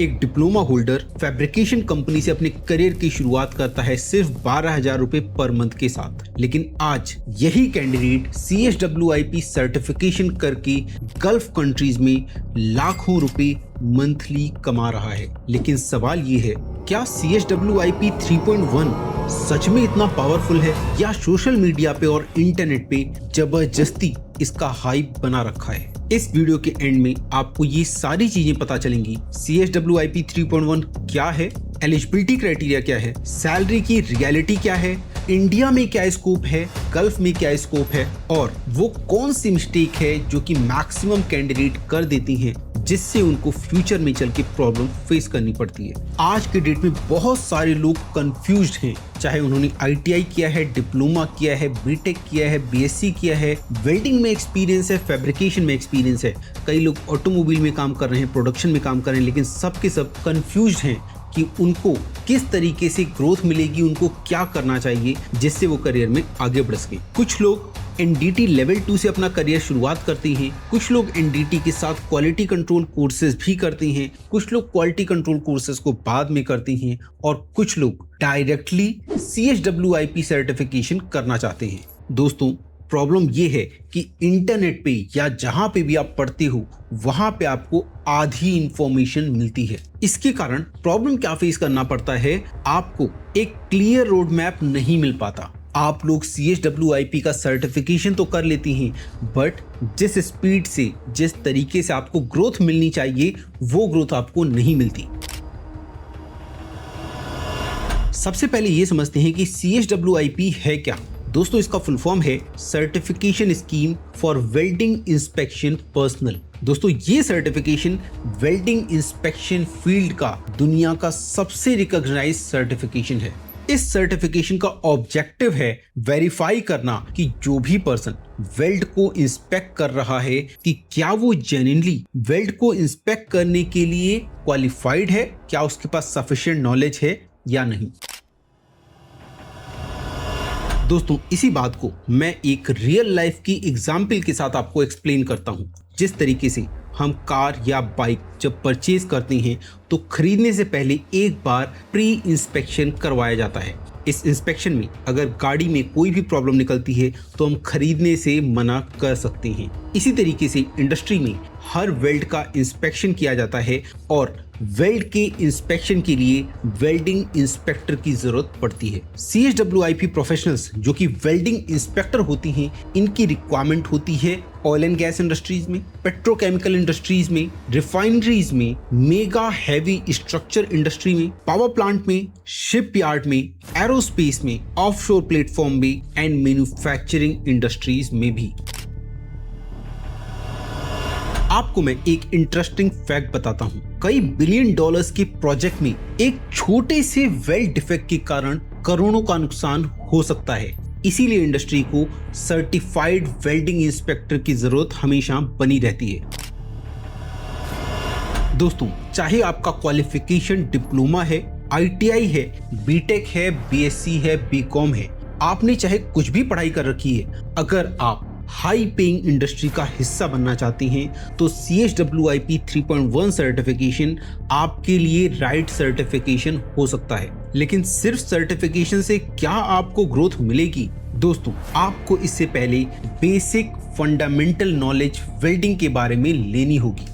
एक diploma holder fabrication company से अपने करियर की शुरुआत करता है सिर्फ 12,000 रुपए पर मंथ के साथ, लेकिन आज यही कैंडिडेट CSWIP सर्टिफिकेशन करके गल्फ कंट्रीज में लाखों रुपए मंथली कमा रहा है। लेकिन सवाल ये है, क्या CSWIP 3.1 सच में इतना पावरफुल है या सोशल मीडिया पे और इंटरनेट पे जबरदस्ती इसका हाइप बना रखा है? इस वीडियो के एंड में आपको ये सारी चीजें पता चलेंगी। CSWIP 3.1 क्या है, एलिजिबिलिटी क्राइटेरिया क्या है, सैलरी की रियलिटी क्या है, इंडिया में क्या स्कोप है, गल्फ में क्या स्कोप है, और वो कौन सी मिस्टेक है जो कि मैक्सिमम कैंडिडेट कर देती हैं जिससे उनको फ्यूचर में चल के प्रॉब्लम फेस करनी पड़ती है। आज के डेट में बहुत सारे लोग कंफ्यूज्ड हैं, चाहे उन्होंने ITI किया है, डिप्लोमा किया है, बीटेक किया है, BSc किया है, वेल्डिंग में एक्सपीरियंस है, फैब्रिकेशन में एक्सपीरियंस है, कई लोग ऑटोमोबाइल में काम कर रहे हैं, प्रोडक्शन में काम कर रहे हैं, लेकिन सब के सब कंफ्यूज्ड हैं कि उनको किस तरीके से ग्रोथ मिलेगी, उनको क्या करना चाहिए जिससे वो करियर में आगे बढ़ सके। कुछ लोग NDT लेवल 2 से अपना करियर शुरुआत करते हैं, कुछ लोग NDT के साथ क्वालिटी कंट्रोल कोर्सेज भी करते हैं, कुछ लोग क्वालिटी कंट्रोल कोर्सेज को बाद में करते हैं, और कुछ लोग डायरेक्टली CSWIP सर्टिफिकेशन करना चाहते हैं। दोस्तों, प्रॉब्लम ये है कि इंटरनेट पे या जहां पे भी आप पढ़ते हो वहां पे आपको आधी इंफॉर्मेशन मिलती है। इसके कारण प्रॉब्लम क्या फेस करना पड़ता है, आपको एक क्लियर रोड मैप नहीं मिल पाता। आप लोग CSWIP का सर्टिफिकेशन तो कर लेती हैं, बट जिस स्पीड से, जिस तरीके से आपको ग्रोथ मिलनी चाहिए वो ग्रोथ आपको नहीं मिलती। सबसे पहले ये समझते हैं कि CSWIP है क्या। दोस्तों, इसका फुल फॉर्म है certification scheme for welding inspection personal. दोस्तों, ये सर्टिफिकेशन वेल्डिंग इंस्पेक्शन फील्ड का दुनिया का सबसे रिकॉग्नाइज्ड सर्टिफिकेशन है। इस सर्टिफिकेशन का ऑब्जेक्टिव है वेरीफाई करना कि जो भी पर्सन वेल्ड को इंस्पेक्ट कर रहा है कि क्या वो जेन्युइनली वेल्ड को इंस्पेक्ट करने के लिए क्वालिफाइड है, क्या उसके पास सफिशिएंट नॉलेज है या नहीं। दोस्तों, इसी बात को मैं एक रियल लाइफ की एग्जाम्पल के साथ आपको एक्सप्लेन करता हूं। जिस तरीके से हम कार या बाइक जब परचेज करते हैं तो खरीदने से पहले एक बार प्री इंस्पेक्शन करवाया जाता है। इस इंस्पेक्शन में अगर गाड़ी में कोई भी प्रॉब्लम निकलती है तो हम खरीदने से मना कर सकते हैं। इसी तरीके से इंडस्ट्री में हर वेल्ड का इंस्पेक्शन किया जाता है और वेल्ड के इंस्पेक्शन के लिए वेल्डिंग इंस्पेक्टर की जरूरत पड़ती है। CSWIP प्रोफेशनल्स जो कि वेल्डिंग इंस्पेक्टर होती हैं, इनकी रिक्वायरमेंट होती है ऑयल एंड गैस इंडस्ट्रीज में, पेट्रोकेमिकल इंडस्ट्रीज में, रिफाइनरीज में, मेगा हैवी स्ट्रक्चर इंडस्ट्री में, पावर प्लांट में, शिपयार्ड में, एरोस्पेस में, ऑफशोर प्लेटफॉर्म में एंड मैन्युफैक्चरिंग इंडस्ट्रीज में भी। आपको मैं एक इंटरेस्टिंग फैक्ट बताता हूं। कई बिलियन डॉलर्स के प्रोजेक्ट में एक छोटे से वेल्ड डिफेक्ट के कारण करोड़ों का नुकसान हो सकता है। इसीलिए इंडस्ट्री को सर्टिफाइड वेल्डिंग इंस्पेक्टर की जरूरत हमेशा बनी रहती है। दोस्तों, चाहे आपका क्वालिफिकेशन डिप्लोमा है, ITI है, बीटेक है, BSc है, BCom है, आपने चाहे कुछ भी पढ़ाई कर रखी है, अगर आप हाई पेइंग इंडस्ट्री का हिस्सा बनना चाहते हैं तो CSWIP 3.1 सर्टिफिकेशन आपके लिए राइट सर्टिफिकेशन हो सकता है। लेकिन सिर्फ सर्टिफिकेशन से क्या आपको ग्रोथ मिलेगी? दोस्तों, आपको इससे पहले बेसिक फंडामेंटल नॉलेज वेल्डिंग के बारे में लेनी होगी।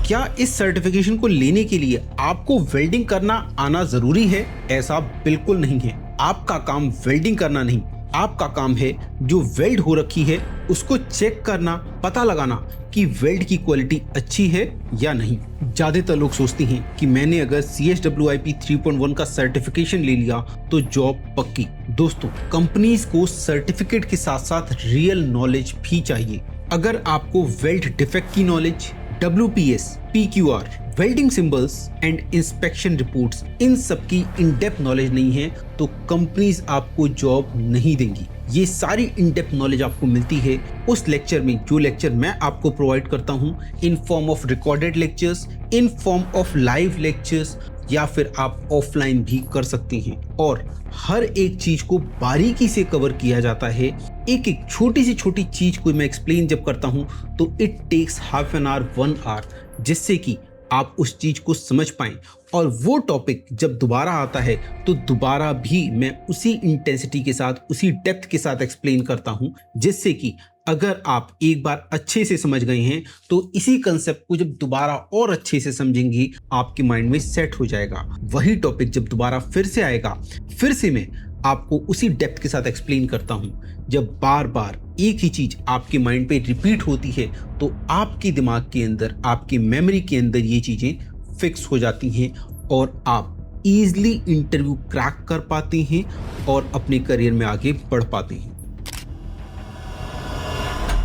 क्या इस सर्टिफिकेशन को लेने के लिए आपको वेल्डिंग करना आना जरूरी है? ऐसा बिल्कुल नहीं है। आपका काम वेल्डिंग करना नहीं, आपका काम है जो वेल्ड हो रखी है उसको चेक करना, पता लगाना कि वेल्ड की क्वालिटी अच्छी है या नहीं। ज्यादातर लोग सोचते हैं कि मैंने अगर CSWIP 3.1 का सर्टिफिकेशन ले लिया तो जॉब पक्की। दोस्तों, कंपनीज को सर्टिफिकेट के साथ साथ रियल नॉलेज भी चाहिए। अगर आपको वेल्ड डिफेक्ट की knowledge, WPS, PQR, welding symbols and inspection reports, इन सब की इन डेप्थ नॉलेज नहीं है तो कंपनीज आपको जॉब नहीं देंगी। ये सारी इन डेप्थ नॉलेज आपको मिलती है उस लेक्चर में, जो लेक्चर मैं आपको प्रोवाइड करता हूँ in form of recorded lectures, in form of live lectures, या फिर आप ऑफलाइन भी कर सकते हैं। और हर एक चीज को बारीकी से कवर किया जाता है। एक एक छोटी सी छोटी चीज को मैं एक्सप्लेन जब करता हूं तो it takes half an hour, 1 hour, जिससे कि आप उस चीज को समझ पाएं और वो टॉपिक जब दोबारा आता है तो दोबारा भी मैं उसी इंटेंसिटी के साथ, उसी डेप्थ के साथ एक्सप्लेन करता हूं, जिससे कि अगर आप एक बार अच्छे से समझ गए हैं तो इसी कंसेप्ट को जब दोबारा और अच्छे से समझेंगे आपके माइंड में सेट हो जाएगा। वही टॉपिक जब दोबारा फिर से आएगा, फिर से मैं आपको उसी डेप्थ के साथ एक्सप्लेन करता हूं। जब बार बार एक ही चीज आपके माइंड पे रिपीट होती है तो आपके दिमाग के अंदर, आपकी मेमोरी के अंदर ये चीजें फिक्स हो जाती हैं और आप इजीली इंटरव्यू क्रैक कर पाते हैं और अपने करियर में आगे बढ़ पाते हैं।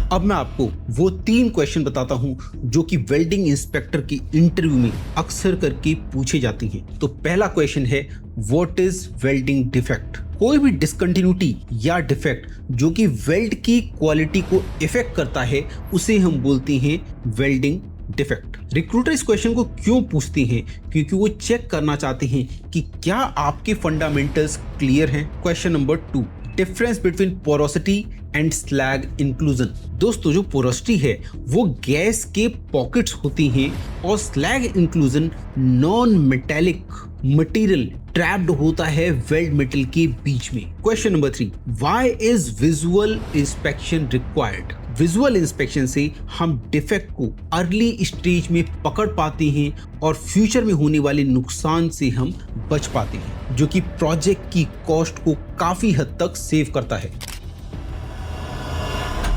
अब मैं आपको वो 3 क्वेश्चन बताता हूं जो कि वेल्डिंग इंस्पेक्टर के इंटरव्यू में अक्सर करके पूछे जाती हैं। तो पहला क्वेश्चन है, व्हाट इज वेल्डिंग डिफेक्ट? कोई भी डिसकंटिन्यूटी या डिफेक्ट जो कि वेल्ड की क्वालिटी को इफेक्ट करता है उसे हम बोलते हैं वेल्डिंग डिफेक्ट। रिक्रूटर इस क्वेश्चन को क्यों पूछते हैं? क्योंकि वो चेक करना चाहते हैं कि क्या आपके फंडामेंटल्स क्लियर हैं। Question number 2, difference between porosity and slag inclusion. दोस्तों, जो पोरोसिटी है वो गैस के पॉकेट्स होती हैं और slag inclusion non metallic material trapped होता है वेल्ड मेटल के बीच में। Question number 3, why is visual inspection required? Visual inspection से हम डिफेक्ट को अर्ली स्टेज में पकड़ पाते हैं और फ्यूचर में होने वाले नुकसान से हम बच पाते हैं, जो कि प्रोजेक्ट की कॉस्ट को काफी हद तक सेव करता है।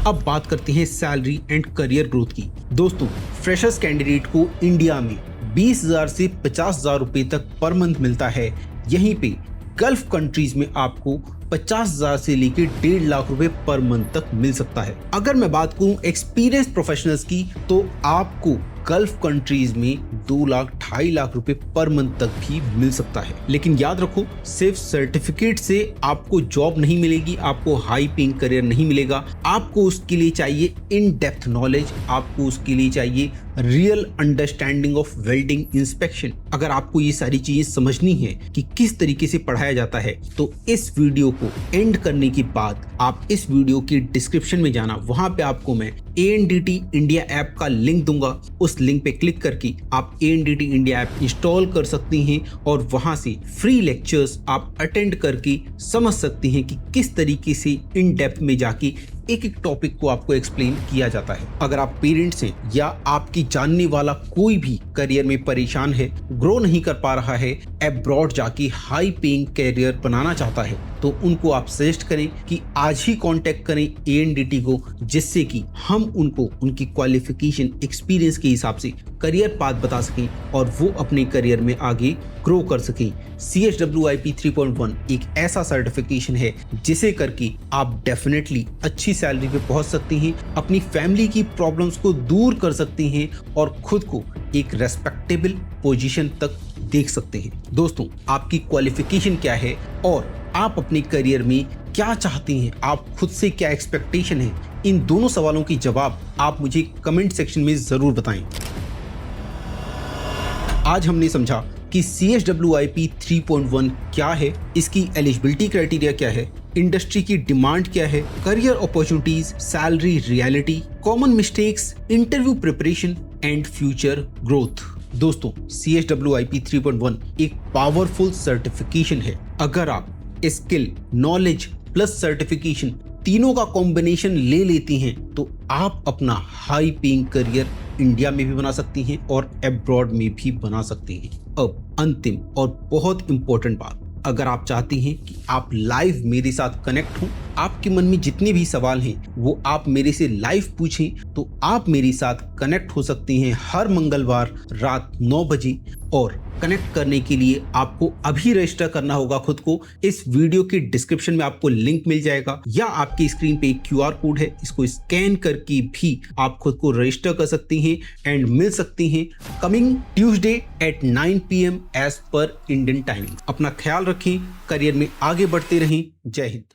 अब बात करते हैं सैलरी एंड करियर ग्रोथ की। दोस्तों, फ्रेशर्स कैंडिडेट को इंडिया में 20,000 से 50,000 रुपए तक पर मंथ मिलता है। यहीं पे गल्फ कंट्रीज में आपको 50,000 से लेकर 1.5 लाख रुपए पर मंथ तक मिल सकता है। अगर मैं बात करूं एक्सपीरियंस प्रोफेशनल्स की तो आपको गल्फ कंट्रीज में 2 लाख 2.5 लाख रुपए पर मंथ तक भी मिल सकता है। लेकिन याद रखो, सिर्फ सर्टिफिकेट से आपको जॉब नहीं मिलेगी, आपको हाई पेइंग करियर नहीं मिलेगा। आपको उसके लिए चाहिए इन डेप्थ नॉलेज, आपको उसके लिए चाहिए real understanding of welding inspection. अगर आपको ये सारी चीजें समझनी है कि किस तरीके से पढ़ाया जाता है तो इस वीडियो को एंड करने के बाद आप इस वीडियो की डिस्क्रिप्शन में जाना, वहां पे आपको मैं ANDT इंडिया ऐप का लिंक दूंगा। उस लिंक पे क्लिक करके आप ANDT इंडिया ऐप इंस्टॉल कर सकती हैं और वहां से फ्री लेक्चर्स आप अटेंड करके समझ सकती हैं कि किस तरीके से इन डेप्थ में जाके एक एक टॉपिक को आपको एक्सप्लेन किया जाता है। अगर आप पेरेंट्स हैं या आपकी जानने वाला कोई भी करियर में परेशान है, ग्रो नहीं कर पा रहा है, अब्रॉड जाके हाई पेइंग करियर बनाना चाहता है, तो उनको आप सजेस्ट करें कि आज ही कांटेक्ट करें ANDT को, जिससे कि हम उनको उनकी क्वालिफिकेशन, एक्सपीरियंस के हिसाब से करियर पाथ बता सकें और वो अपने करियर में आगे ग्रो कर सकें। CHWIP 3.1 एक ऐसा सर्टिफिकेशन है जिसे करके आप डेफिनेटली अच्छी सैलरी पे पहुंच सकते हैं, अपनी फैमिली की प्रॉब्लम्स को दूर कर सकते हैं और खुद को एक रेस्पेक्टेबल पोजीशन तक देख सकते हैं। दोस्तों, आपकी क्वालिफिकेशन क्या है और आप अपने करियर में क्या चाहते हैं, आप खुद से क्या एक्सपेक्टेशन है, इन दोनों सवालों के जवाब आप मुझे कमेंट सेक्शन में जरूर बताएं। आज हमने समझा कि CHWIP 3.1 क्या है, इसकी एलिजिबिलिटी क्राइटेरिया क्या है, इंडस्ट्री की डिमांड क्या है, career opportunities, salary reality, common mistakes, interview preparation and future growth. दोस्तों, CHWIP 3.1 एक पावरफुल सर्टिफिकेशन है। अगर आप स्किल, नॉलेज प्लस सर्टिफिकेशन तीनों का कॉम्बिनेशन ले लेती हैं तो आप अपना हाई पेइंग करियर इंडिया में भी बना सकती हैं और अब्रॉड में भी बना सकती हैं। अब अंतिम और बहुत इंपॉर्टेंट बात, अगर आप चाहती हैं कि आप लाइव मेरे साथ कनेक्ट हों, आपके मन में जितने भी सवाल हैं वो आप मेरे से लाइव पूछें, तो आप मेरे साथ कनेक्ट हो सकती हैं हर मंगलवार रात 9 बजे। और कनेक्ट करने के लिए आपको अभी रजिस्टर करना होगा खुद को। इस वीडियो के डिस्क्रिप्शन में आपको लिंक मिल जाएगा या आपकी स्क्रीन पे एक QR कोड है, इसको स्कैन करके भी आप खुद को रजिस्टर कर सकती हैं एंड मिल सकती हैं coming Tuesday at 9 PM as per Indian timing. अपना ख्याल रखें, करियर में आगे बढ़ते रहें। जय हिंद।